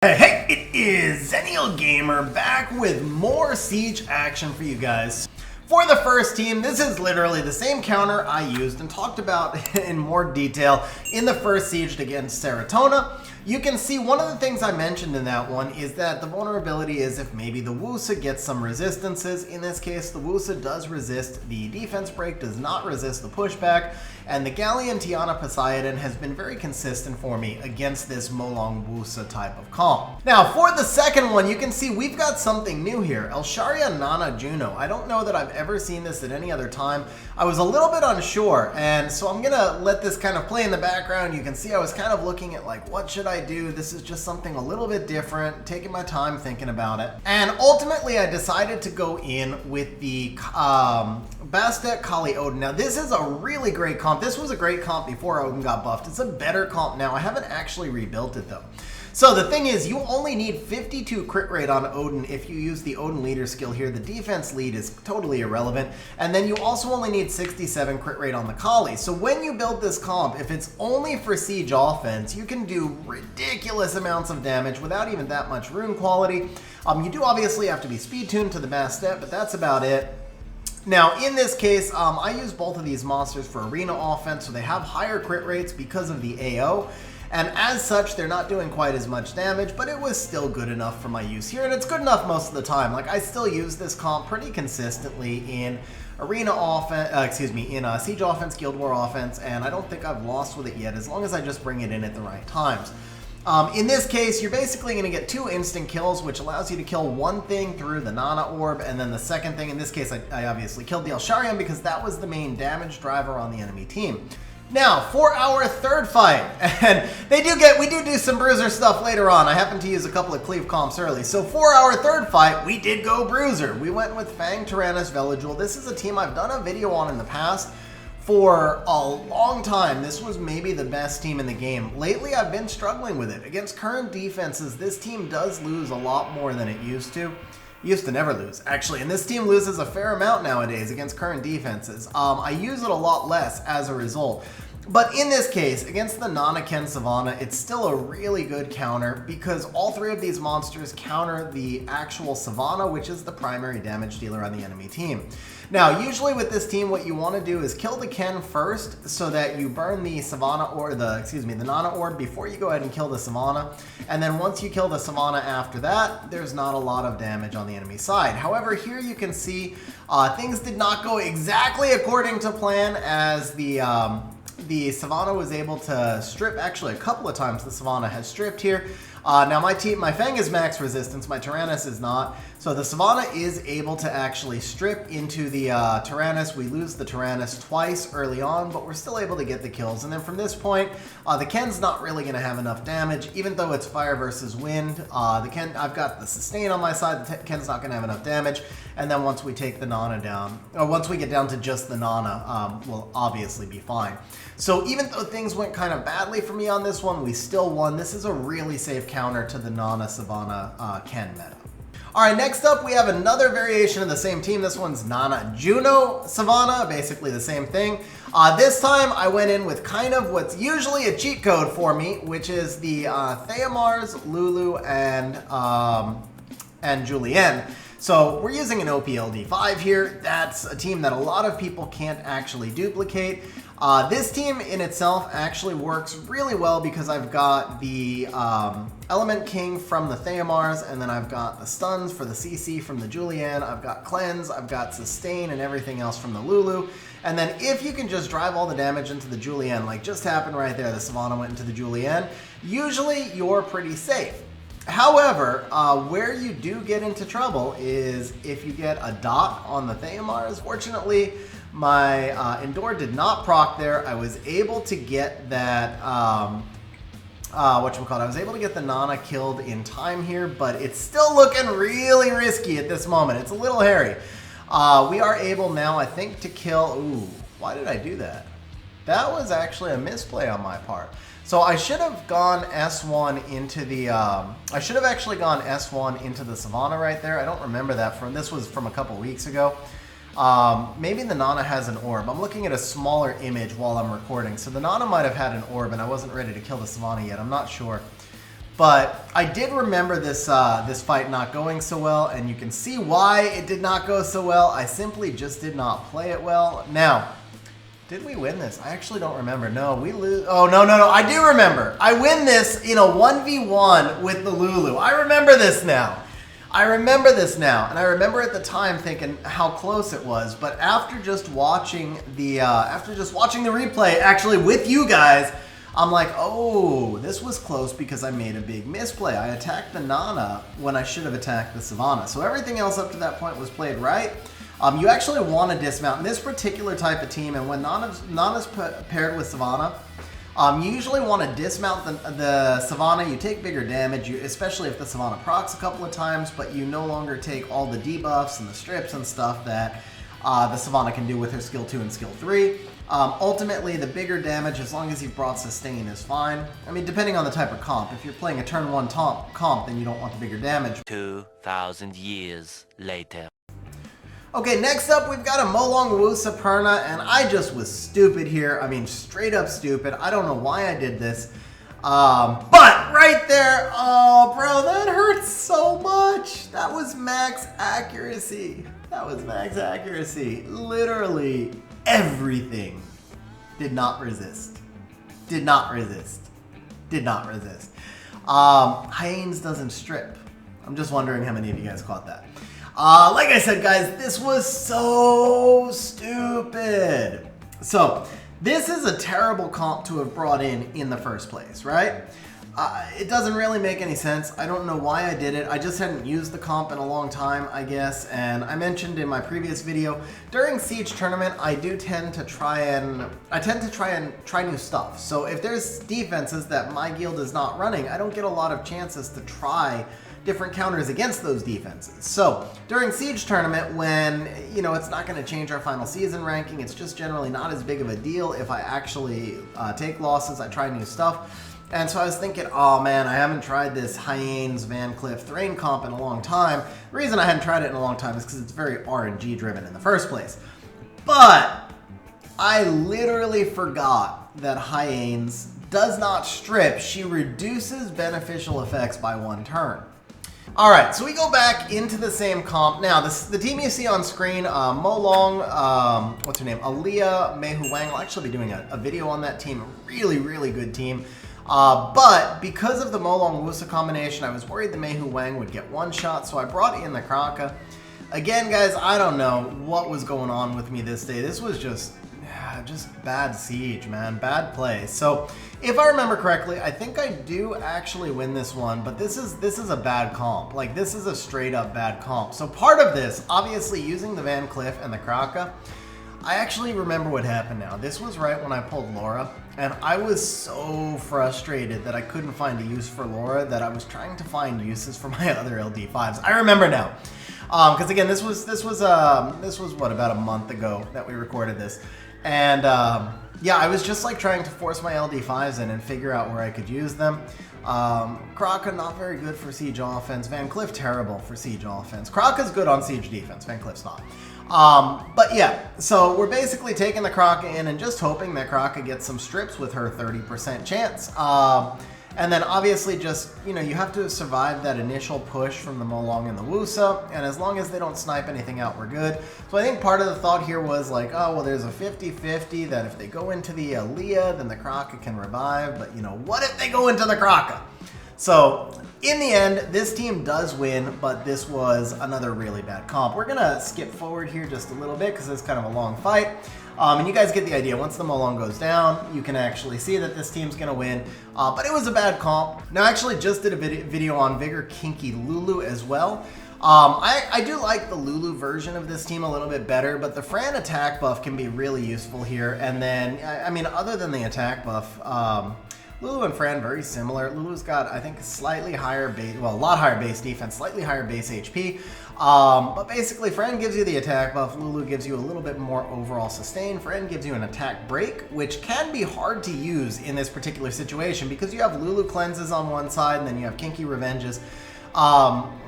Hey, it is Zennial Gamer back with more Siege action for you guys. For the first team, this is literally the same counter I used and talked about in more detail in the first Siege against Seratonina. You can see one of the things I mentioned in that one is that the vulnerability is if maybe the Woosa gets some resistances. In this case, the Woosa does resist the defense break, does not resist the pushback, and the Galleon Tiana Poseidon has been very consistent for me against this Molong Woosa type of comp. Now, for the second one, you can see we've got something new here. Elsharion Nana Juno. I don't know that I've ever seen this at any other time. I was a little bit unsure, and so I'm gonna let this kind of play in the background. You can see I was kind of looking at like, what should I do? This is just something a little bit different, taking my time thinking about it. And ultimately, I decided to go in with the Bastet Kali Odin. Now, this is a really great comp. This was a great comp before Odin got buffed. It's a better comp now. I haven't actually rebuilt it though. So the thing is, you only need 52 crit rate on Odin if you use the Odin leader skill here. The defense lead is totally irrelevant. And then you also only need 67 crit rate on the Kali. So when you build this comp, if it's only for siege offense, you can do ridiculous amounts of damage without even that much rune quality. You do obviously have to be speed tuned to the Bastet, but that's about it. Now, in this case, I use both of these monsters for arena offense, so they have higher crit rates because of the AO. And as such, they're not doing quite as much damage, but it was still good enough for my use here, and it's good enough most of the time. Like, I still use this comp pretty consistently in arena offense, in Siege offense, Guild War offense, and I don't think I've lost with it yet, as long as I just bring it in at the right times. In this case, you're basically going to get 2 instant kills, which allows you to kill one thing through the Nana Orb, and then the second thing, in this case, I obviously killed the Elsharion because that was the main damage driver on the enemy team. Now, for our third fight, and we do some bruiser stuff later on. I happen to use a couple of cleave comps early. So for our third fight, we did go bruiser. We went with Feng, Taranys, Vela. This is a team I've done a video on in the past for a long time. This was maybe the best team in the game. Lately, I've been struggling with it. Against current defenses, this team does lose a lot more than it used to. Used to never lose, actually, and this team loses a fair amount nowadays against current defenses. I use it a lot less as a result. But in this case, against the Nana Ken Savannah, it's still a really good counter because all 3 of these monsters counter the actual Savannah, which is the primary damage dealer on the enemy team. Now, usually with this team, what you want to do is kill the Ken first so that you burn the Savannah or the Nana Orb before you go ahead and kill the Savannah. And then once you kill the Savannah after that, there's not a lot of damage on the enemy side. However, here you can see things did not go exactly according to plan as the Savannah was able to strip. Actually, a couple of times the Savannah has stripped here. Now my Feng is max resistance, my Taranys is not. So the Savannah is able to actually strip into the Taranys. We lose the Taranys twice early on, but we're still able to get the kills. And then from this point, the Ken's not really going to have enough damage, even though it's fire versus wind. The Ken, I've got the sustain on my side, the Ken's not going to have enough damage. And then once we take the Nana down, or once we get down to just the Nana, we'll obviously be fine. So even though things went kind of badly for me on this one, we still won. This is a really safe counter to the Nana Savannah Ken meta. Alright, next up we have another variation of the same team. This one's Nana Juno Savannah, basically the same thing. This time I went in with kind of what's usually a cheat code for me, which is the Theamars, Lulu, and Julienne. So we're using an OPLD5 here. That's a team that a lot of people can't actually duplicate. This team in itself actually works really well because I've got the Element King from the Theamars, and then I've got the stuns for the CC from the Julienne, I've got Cleanse, I've got Sustain and everything else from the Lulu. And then if you can just drive all the damage into the Julienne, like just happened right there, the Savannah went into the Julienne, usually you're pretty safe. However, where you do get into trouble is if you get a dot on the Theamars. Fortunately, my Endure did not proc there. I was able to get that, I was able to get the Nana killed in time here, but it's still looking really risky at this moment. It's a little hairy. We are able now, I think, to kill, ooh, why did I do that? That was actually a misplay on my part. So I should have gone S1 into the, I should have actually gone S1 into the Savannah right there. I don't remember that this was from a couple weeks ago. Maybe the Nana has an orb. I'm looking at a smaller image while I'm recording. So the Nana might have had an orb and I wasn't ready to kill the Savannah yet. I'm not sure. But I did remember this this fight not going so well, and you can see why it did not go so well. I simply just did not play it well. Now, did we win this? I actually don't remember. No, we lose. Oh, no. I do remember. I win this in a 1v1 with the Lulu. I remember this now. And I remember at the time thinking how close it was. But after just watching the replay, actually with you guys, I'm like, oh, this was close because I made a big misplay. I attacked the Nana when I should have attacked the Savannah. So everything else up to that point was played right. You actually want to dismount in this particular type of team, and when Nana's paired with Savannah, you usually want to dismount the Savannah. You take bigger damage, especially if the Savannah procs a couple of times, but you no longer take all the debuffs and the strips and stuff that the Savannah can do with her skill 2 and skill 3. Ultimately, the bigger damage, as long as you've brought sustain, is fine. I mean, depending on the type of comp. If you're playing a turn 1 comp, then you don't want the bigger damage. 2,000 years later. Okay, next up, we've got a Molong Woosa Perna, and I just was stupid here. I mean, straight up stupid. I don't know why I did this. But right there, oh, bro, that hurts so much. That was max accuracy. Literally everything. Did not resist. Hyenas doesn't strip. I'm just wondering how many of you guys caught that. Like I said, guys, this was so stupid. So, this is a terrible comp to have brought in the first place, right? It doesn't really make any sense. I don't know why I did it. I just hadn't used the comp in a long time, I guess. And I mentioned in my previous video, during Siege Tournament, I tend to try new stuff. So if there's defenses that my guild is not running, I don't get a lot of chances to try different counters against those defenses. So during Siege Tournament, when, you know, it's not going to change our final season ranking, it's just generally not as big of a deal if I actually take losses, I try new stuff. And so I was thinking, oh man, I haven't tried this Hyenas, Van Cliff, Thrain comp in a long time. The reason I hadn't tried it in a long time is because it's very RNG driven in the first place. But I literally forgot that Hyenas does not strip. She reduces beneficial effects by 1 turn. Alright, so we go back into the same comp. Now, the team you see on screen, Molong, what's her name? Aaliyah, Mehu Wang. I'll actually be doing a video on that team. Really, really good team. But because of the Molong Woosa combination, I was worried the Mehu Wang would get one shot, so I brought in the Kraka. Again, guys, I don't know what was going on with me this day. This was just bad siege, man. Bad play. So, if I remember correctly, I think I do actually win this one, but this is a bad comp. Like, this is a straight up bad comp. So part of this, obviously using the Van Cliff and the Kraka, I actually remember what happened now. This was right when I pulled Laura, and I was so frustrated that I couldn't find a use for Laura that I was trying to find uses for my other LD5s. I remember now. Because again, this was what, about a month ago that we recorded this. And yeah, I was just like trying to force my LD5s in and figure out where I could use them. Kraka not very good for siege offense. Van Cliff terrible for siege offense. Kraka's good on siege defense. Van Cliff's not. But yeah, so we're basically taking the Kraka in and just hoping that Kraka gets some strips with her 30% chance. And then obviously just, you know, you have to survive that initial push from the Molong and the Woosa, and as long as they don't snipe anything out, we're good. So I think part of the thought here was like, oh, well, there's a 50-50 that if they go into the Aaliyah, then the Kraka can revive, but you know, what if they go into the Kraka? So in the end, this team does win, but this was another really bad comp. We're gonna skip forward here just a little bit because it's kind of a long fight. And you guys get the idea. Once the Molong goes down, you can actually see that this team's going to win. But it was a bad comp. Now, I actually just did a video on Vigor, Kinki, Lulu as well. I do like the Lulu version of this team a little bit better, but the Fran attack buff can be really useful here. And then, I mean, other than the attack buff, Lulu and Fran very similar. Lulu's got, I think, slightly higher base, well, a lot higher base defense, slightly higher base HP. But basically, Fran gives you the attack buff, Lulu gives you a little bit more overall sustain. Fran gives you an attack break, which can be hard to use in this particular situation because you have Lulu cleanses on one side and then you have Kinki revenges.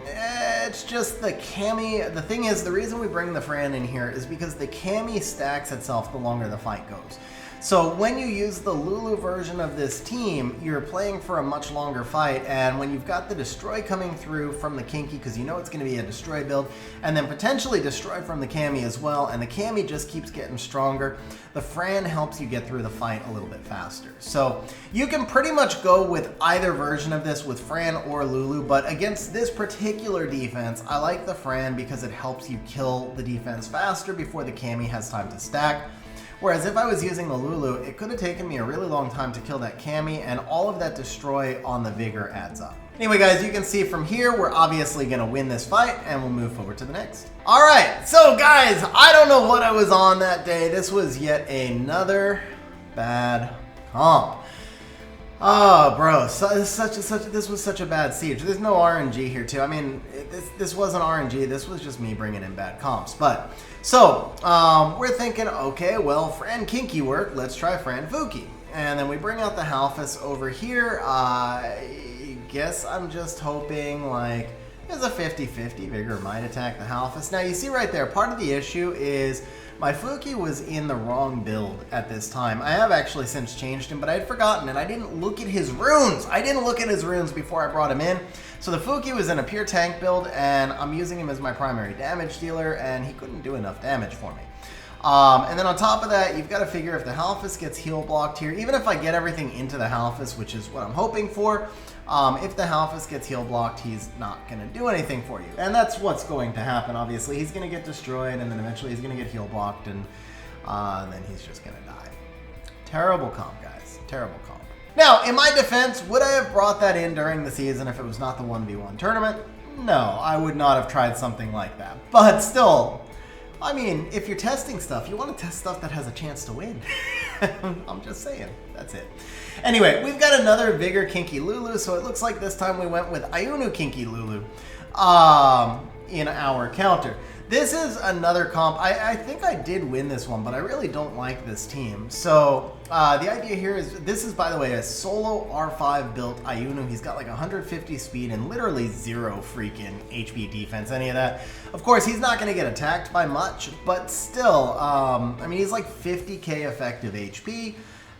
It's just the Chamie. The thing is, the reason we bring the Fran in here is because the Chamie stacks itself the longer the fight goes. So when you use the Lulu version of this team, you're playing for a much longer fight, and when you've got the Destroy coming through from the Kinki, because you know it's going to be a Destroy build, and then potentially Destroy from the Chamie as well, and the Chamie just keeps getting stronger, the Fran helps you get through the fight a little bit faster. So you can pretty much go with either version of this with Fran or Lulu, but against this particular defense, I like the Fran because it helps you kill the defense faster before the Chamie has time to stack. Whereas if I was using the Lulu, it could have taken me a really long time to kill that Chamie, and all of that Destroy on the Vigor adds up. Anyway guys, you can see from here, we're obviously going to win this fight, and we'll move forward to the next. Alright, so guys, I don't know what I was on that day. This was yet another bad comp. Oh, bro, this was such a bad siege. There's no RNG here, too. I mean, this wasn't RNG. This was just me bringing in bad comps. But, so, we're thinking, okay, well, Fran Kinki worked. Let's try Fran Fuki. And then we bring out the Halfus over here. I guess I'm just hoping, like, there's a 50-50. Vigor might attack the Halfus. Now, you see right there, part of the issue is my Fuki was in the wrong build at this time. I have actually since changed him, but I had forgotten, and I didn't look at his runes. I didn't look at his runes before I brought him in. So the Fuki was in a pure tank build, and I'm using him as my primary damage dealer, and he couldn't do enough damage for me. And then on top of that, you've got to figure if the Halfus gets heal blocked here, even if I get everything into the Halfus, which is what I'm hoping for, if the Halfus gets heal blocked, he's not going to do anything for you. And that's what's going to happen, obviously. He's going to get destroyed, and then eventually he's going to get heal blocked, and then he's just going to die. Terrible comp, guys. Terrible comp. Now, in my defense, would I have brought that in during the season if it was not the 1v1 tournament? No, I would not have tried something like that. But still, I mean, if you're testing stuff, you want to test stuff that has a chance to win. I'm just saying. That's it. Anyway, we've got another Vigor Kinki Lulu, so it looks like this time we went with Ayunu Kinki Lulu in our counter. This is another comp. I think I did win this one, but I really don't like this team. So the idea here is, this is, by the way, a solo R5 built Ayunu. He's got like 150 speed and literally 0 freaking HP defense, any of that. Of course, he's not going to get attacked by much, but still, I mean, he's like 50k effective HP.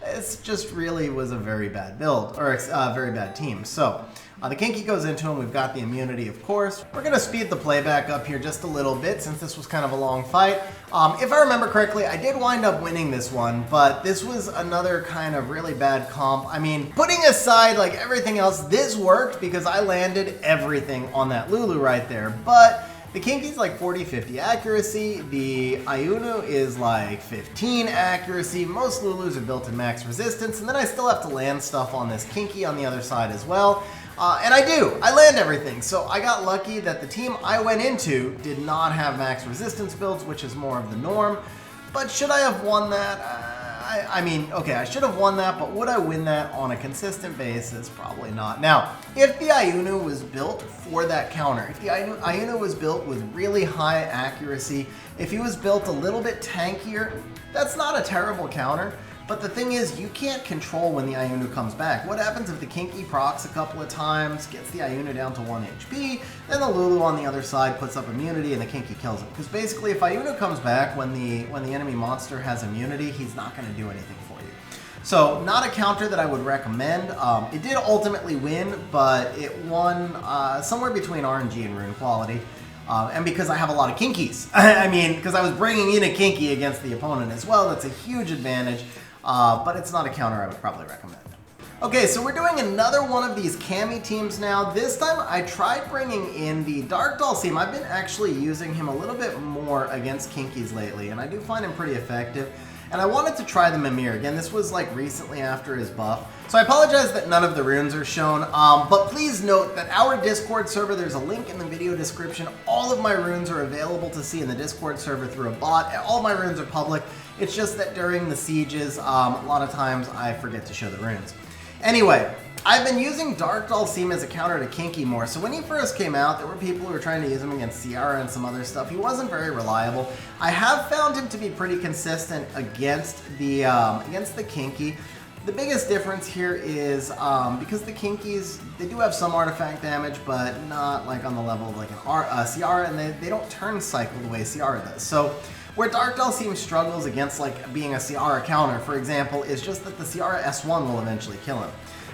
It just really was a very bad build, or a very bad team. So the Kinki goes into him. We've got the immunity, of course. We're going to speed the playback up here just a little bit since this was kind of a long fight. If I remember correctly, I did wind up winning this one, but this was another kind of really bad comp. I mean, putting aside like everything else, this worked because I landed everything on that Lulu right there. But the Kinki's like 40-50 accuracy, the Ayunu is like 15 accuracy, most Lulus are built in max resistance, and then I still have to land stuff on this Kinki on the other side as well. And I land everything, so I got lucky that the team I went into did not have max resistance builds, which is more of the norm. But should I have won that? I mean, okay, I should have won that, but would I win that on a consistent basis? Probably not. Now, if the Ayunu was built for that counter, if the Ayunu was built with really high accuracy, if he was built a little bit tankier, that's not a terrible counter. But the thing is, you can't control when the Ayunu comes back. What happens if the Kinki procs a couple of times, gets the Ayunu down to 1 HP, then the Lulu on the other side puts up immunity and the Kinki kills it? Because basically, if Ayunu comes back when the enemy monster has immunity, he's not going to do anything for you. So, not a counter that I would recommend. It did ultimately win, but it won somewhere between RNG and rune quality. And because I have a lot of Kinkis. I mean, because I was bringing in a Kinki against the opponent as well, that's a huge advantage. But it's not a counter I would probably recommend. Okay, so we're doing another one of these Chamie teams now. This time I tried bringing in the Dark Doll team. I've been actually using him a little bit more against Kinkis lately, and I do find him pretty effective. And I wanted to try the Mimir. Again, this was like recently after his buff. So I apologize that none of the runes are shown, but please note that our Discord server, there's a link in the video description. All of my runes are available to see in the Discord server through a bot. All my runes are public. It's just that during the sieges, a lot of times I forget to show the runes. Anyway, I've been using Dark Doll Seam as a counter to Kinki more. So when he first came out, there were people who were trying to use him against Ciara and some other stuff. He wasn't very reliable. I have found him to be pretty consistent against the Kinki. The biggest difference here is because the Kinkis, they do have some artifact damage, but not like on the level of like an Ciara, and they don't turn cycle the way Ciara does. So Where Dark Dalsim struggles against like being a Ciara counter, for example, is just that the Ciara S1 will eventually kill him.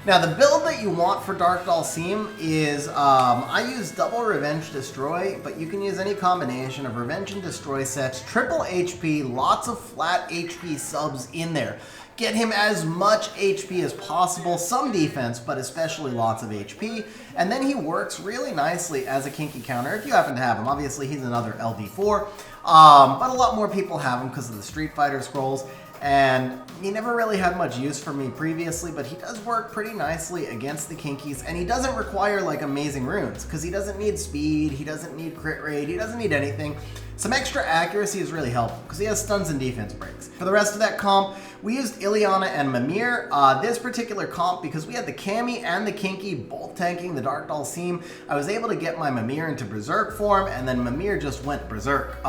Now the build that you want for Dark Dalsim is, I use double Revenge Destroy, but you can use any combination of Revenge and Destroy sets, triple HP, lots of flat HP subs in there. Get him as much HP as possible, some defense, but especially lots of HP, and then he works really nicely as a Kinki counter if you happen to have him. Obviously, he's another LD4, but a lot more people have him because of the Street Fighter scrolls, and he never really had much use for me previously, but he does work pretty nicely against the Kinkis, and he doesn't require like amazing runes, because he doesn't need speed, he doesn't need crit rate, he doesn't need anything. Some extra accuracy is really helpful, because he has stuns and defense breaks. For the rest of that comp, we used Ileana and Mimir. This particular comp, because we had the Chamie and the Kinki both tanking the Dark Dalsim, I was able to get my Mimir into Berserk form, and then Mimir just went Berserk.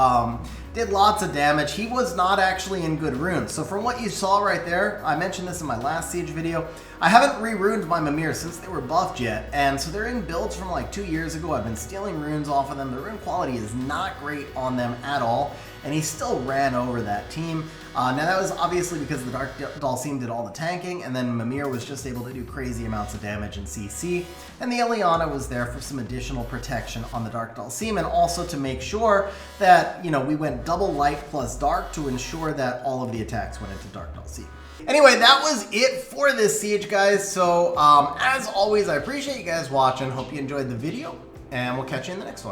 Did lots of damage. He was not actually in good runes. So from what you saw right there, I mentioned this in my last Siege video, I haven't re-runed my Mimir since they were buffed yet, and so they're in builds from like 2 years ago. I've been stealing runes off of them. The rune quality is not great on them at all, and he still ran over that team. Now that was obviously because the Dark Dalsim did all the tanking, and then Mimir was just able to do crazy amounts of damage in CC, and the Ileana was there for some additional protection on the Dark Dalsim, and also to make sure that, you know, we went double light plus dark to ensure that all of the attacks went into Dark Dalsim. Anyway, that was it for this siege, guys. So, as always, I appreciate you guys watching. Hope you enjoyed the video, and we'll catch you in the next one.